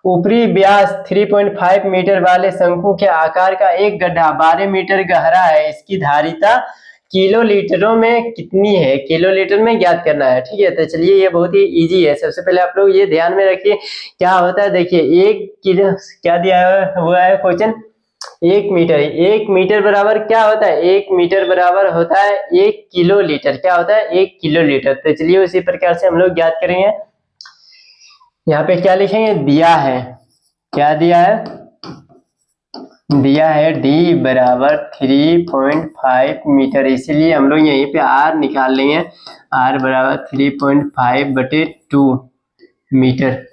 ऊपरी व्यास 3.5 मीटर वाले शंकु के आकार का एक गड्ढा 12 मीटर गहरा है, इसकी धारिता किलो लीटरों में कितनी है, किलो लीटर में ज्ञात करना है। ठीक है, तो चलिए ये बहुत ही इजी है। सबसे पहले आप लोग ये ध्यान में रखिए क्या होता है। देखिए 1 किलो क्या दिया हुआ है क्वेश्चन, 1 मीटर। 1 मीटर बराबर क्या होता है, 1 मीटर बराबर होता है 1 किलो लीटर। क्या होता है, 1 किलो लीटर। तो चलिए उसी प्रकार से हम लोग ज्ञात करेंगे। यहाँ पे क्या लिखेंगे, दिया है, क्या दिया है, दिया है d बराबर 3.5 मीटर, इसीलिए हम लोग यहीं पे r निकाल लेंगे। r बराबर 3.5 बटे 2 मीटर।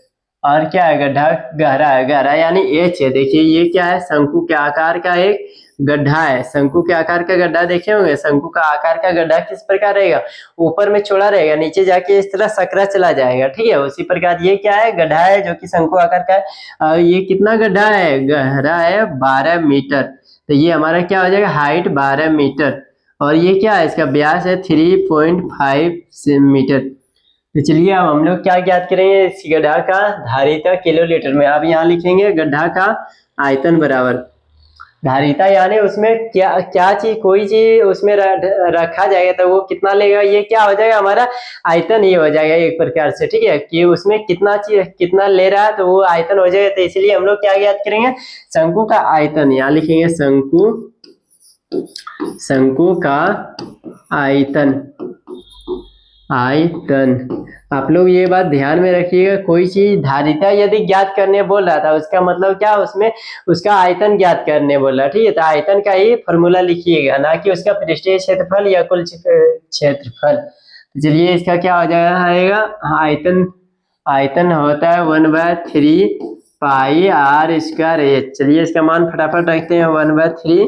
और क्या है, गड्ढा गहरा है, गहरा यानी h है। देखिए ये क्या है, शंकु के आकार का एक गड्ढा है। शंकु के आकार का गड्ढा देखे होंगे। शंकु का आकार का गड्ढा किस प्रकार रहेगा, ऊपर में चौड़ा रहेगा, नीचे जाके इस तरह सकरा चला जाएगा। ठीक है, उसी प्रकार ये क्या है, गड्ढा है जो कि शंकु आकार का है। और ये कितना गड्ढा है, गहरा है 12 मीटर। तो ये हमारा क्या हो जाएगा, हाइट 12 मीटर। और ये क्या है, इसका व्यास है 3.5 मीटर। तो चलिए अब हम लोग क्या ज्ञात करेंगे, इस गड्ढा का धारिता किलो लीटर में। अब यहाँ लिखेंगे गड्ढा का आयतन बराबर धारिता, यानी उसमें क्या क्या चीज, कोई चीज उसमें रखा जाएगा तो वो कितना लेगा, ये क्या हो जाएगा हमारा आयतन ही हो जाएगा एक प्रकार से। ठीक है, कि उसमें कितना चीज कितना ले रहा है तो वो आयतन हो जाएगा। तो इसलिए हम लोग क्या ज्ञात करेंगे, शंकु का आयतन। यहाँ लिखेंगे शंकु का आयतन। आप लोग ये बात ध्यान में रखिएगा, कोई चीज धारिता यदि ज्ञात करने बोल रहा था उसका मतलब क्या, उसमें उसका आयतन ज्ञात करने बोल रहा। ठीक है, तो आयतन का ही फॉर्मूला लिखिएगा, ना कि उसका पृष्ठीय क्षेत्रफल या कुल क्षेत्रफल। चलिए इसका क्या हो जाएगा, आयतन होता है 1/3 पाई r स्क्वायर h। चलिए इसका मान फटाफट रखते हैं, 1/3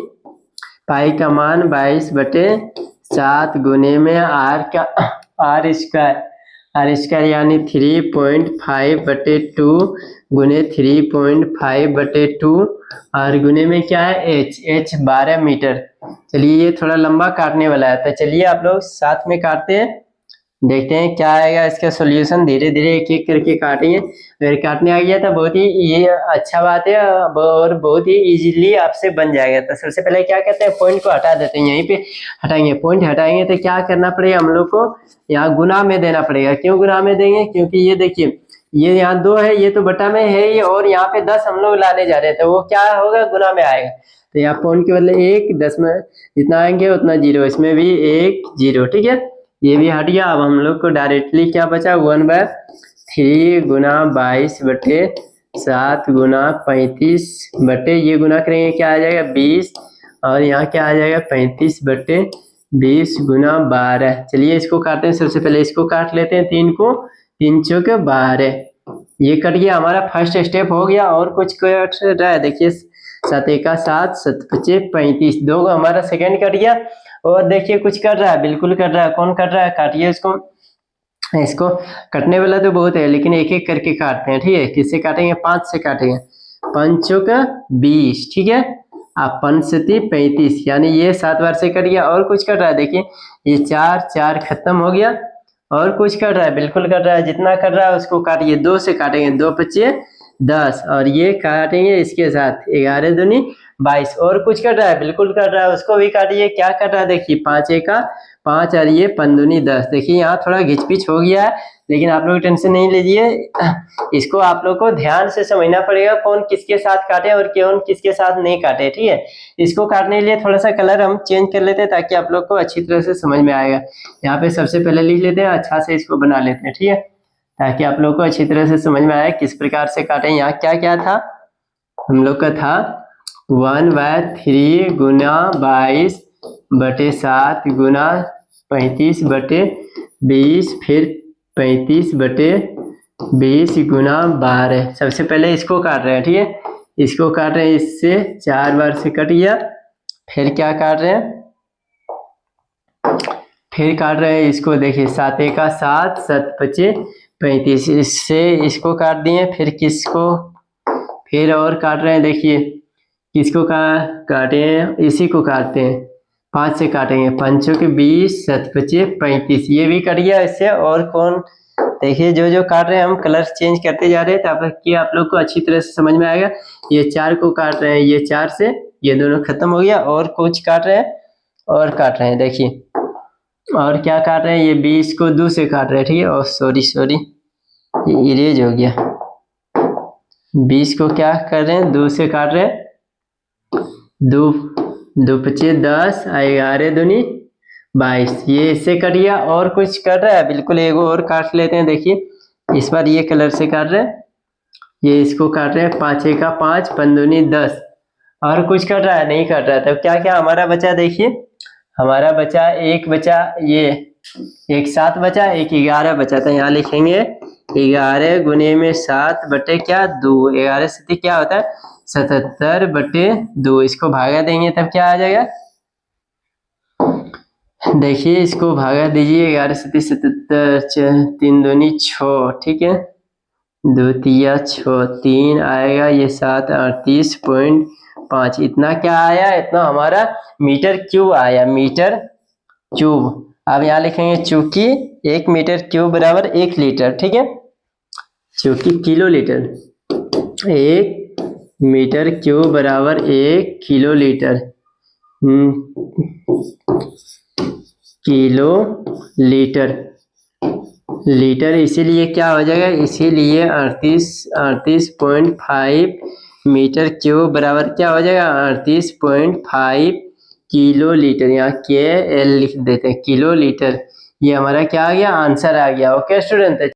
पाई का मान 22/7 गुने में r स्क्वायर यानी 3.5 बटे 2 गुने 3.5 बटे 2 और गुने में क्या है h 12 मीटर। चलिए ये थोड़ा लंबा काटने वाला है, तो चलिए आप लोग साथ में काटते हैं, देखते हैं क्या आएगा इसका सॉल्यूशन। धीरे धीरे एक एक करके काटेंगे। अगर काटने आ गया तो बहुत ही ये अच्छा बात है और बहुत ही इजीली आपसे बन जाएगा। तो सबसे पहले क्या कहते हैं, पॉइंट को हटा देते हैं, यहीं पे हटाएंगे। पॉइंट हटाएंगे तो क्या करना पड़ेगा, हम लोग को यहाँ गुना में देना पड़ेगा। क्यों गुना में देंगे, क्योंकि ये देखिए ये यहाँ 2 है, ये तो बटा में है ही, और यहाँ पे 10 हम लोग लाने जा रहे हैं, तो वो क्या होगा, गुना में आएगा। तो यहाँ पॉइंट के बदले 1, 10 में जितना आएंगे उतना 0, इसमें भी 1 0। ठीक है, ये भी हट गया। अब हम लोग को डायरेक्टली क्या बचा, 1/3 गुना 22/7 गुना 35 बटे, ये गुना करेंगे क्या आ जाएगा 20, और यहाँ क्या आ जाएगा 35/20 गुना 12। चलिए इसको काटते हैं। सबसे पहले इसको काट लेते हैं, 3 को 3 चौके 12, ये कट गया, हमारा फर्स्ट स्टेप हो गया। और कुछ कट रहा है, देखिए 7 एका 7, 7 पचे 35, 2 हमारा सेकेंड कट गया। और देखिए कुछ कर रहा है, बिल्कुल कर रहा है, कौन कर रहा है, काटिए इसको कटने वाला तो बहुत है, लेकिन एक एक करके काटते हैं। ठीक है, किससे काटेंगे, 5 से काटेंगे, 5 चौका 20। ठीक है, आप 5 से 35, यानी ये 7 बार से कट गया। और कुछ कट रहा है, देखिए ये 4 खत्म हो गया। और कुछ कट रहा है, बिल्कुल कट रहा है, जितना कट रहा है उसको काटिए, 2 से काटेंगे, 2 पचे 10, और ये काटेंगे इसके साथ 11 दूनी 22। और कुछ कट रहा है, बिल्कुल कट रहा है, उसको भी काटिए। क्या कट रहा है, देखिए 5 एका 5 और ये 5 दूनी 10। देखिए यहाँ थोड़ा घिचपिच हो गया है, लेकिन आप लोग टेंशन नहीं लीजिए, इसको आप लोग को ध्यान से समझना पड़ेगा, कौन किसके साथ काटे और कौन किसके साथ नहीं काटे। ठीक है, इसको काटने के लिए थोड़ा सा कलर हम चेंज कर लेते हैं ताकि आप लोग को अच्छी तरह से समझ में आएगा। यहाँ पे सबसे पहले लिख लेते हैं, अच्छा से इसको बना लेते हैं। ठीक है, ताकि आप लोग को अच्छी तरह से समझ में आए किस प्रकार से काटें। यहाँ क्या क्या था, हम लोग का था 1/3 गुना 22/7 गुना 35/20, फिर 35/20 गुना 12। सबसे पहले इसको काट रहे हैं। ठीक है, इसको काट रहे हैं, इससे 4 बार से कट गया। फिर क्या काट रहे हैं, फिर काट रहे हैं इसको, देखिए 7 एका 7, 7 पचे 35, इससे इसको काट दिए। फिर किसको, फिर और काट रहे हैं, देखिए किसको काटे हैं, इसी को काटते हैं, 5 से काटेंगे, 5 चौके 20, 7 पचे 35, ये भी कट गया इससे। और कौन देखिए जो जो काट रहे हैं हम कलर चेंज करते जा रहे हैं ताकि आप लोग को अच्छी तरह से समझ में आएगा। ये 4 को काट रहे हैं, ये 4 से ये दोनों खत्म हो गया, और कुछ काट रहे हैं और काट रहे हैं। देखिए और क्या काट रहे हैं, ये 20 को 2 से काट रहे हैं, ठीक है। और सॉरी ये इरेज हो गया। 20 को क्या कर रहे हैं, 2 से काट रहे हैं, 2 पचे 10, 11 दूनी 22, ये इससे कट गया। और कुछ कट रहा है, बिल्कुल एक और काट लेते हैं। देखिए इस बार ये कलर से काट रहे हैं, ये इसको काट रहे हैं, 5 का 5, 5 दूनी 10। और कुछ कट रहा है, नहीं कट रहा है। तब क्या क्या हमारा बचा, देखिए हमारा बचा एक बचा, ये एक 7 बचा, एक 11 बचा। तो यहाँ लिखेंगे 11 गुने में 7 बटे क्या 2, 11 से क्या होता है 77 बटे 2। इसको भागा देंगे तब क्या आ जाएगा, देखिए इसको भागा दीजिए, 11 से 77, 3 दूनी 6, ठीक है, 2 तिया 6, 3 आएगा, ये 7 38.5। इतना क्या आया, इतना हमारा मीटर क्यूब आया, मीटर क्यूब। अब यहाँ लिखेंगे चूंकि 1 मीटर क्यूब बराबर 1 लीटर, ठीक है, चूंकि किलो लीटर, 1 मीटर क्यूब बराबर 1 किलो लीटर, किलो लीटर, इसीलिए क्या हो जाएगा, इसीलिए 38.5 मीटर क्यूब बराबर क्या हो जाएगा 38.5 किलो लीटर। यहाँ के एल लिख देते हैं, किलो लीटर। ये हमारा क्या आ गया, आंसर आ गया। Okay student.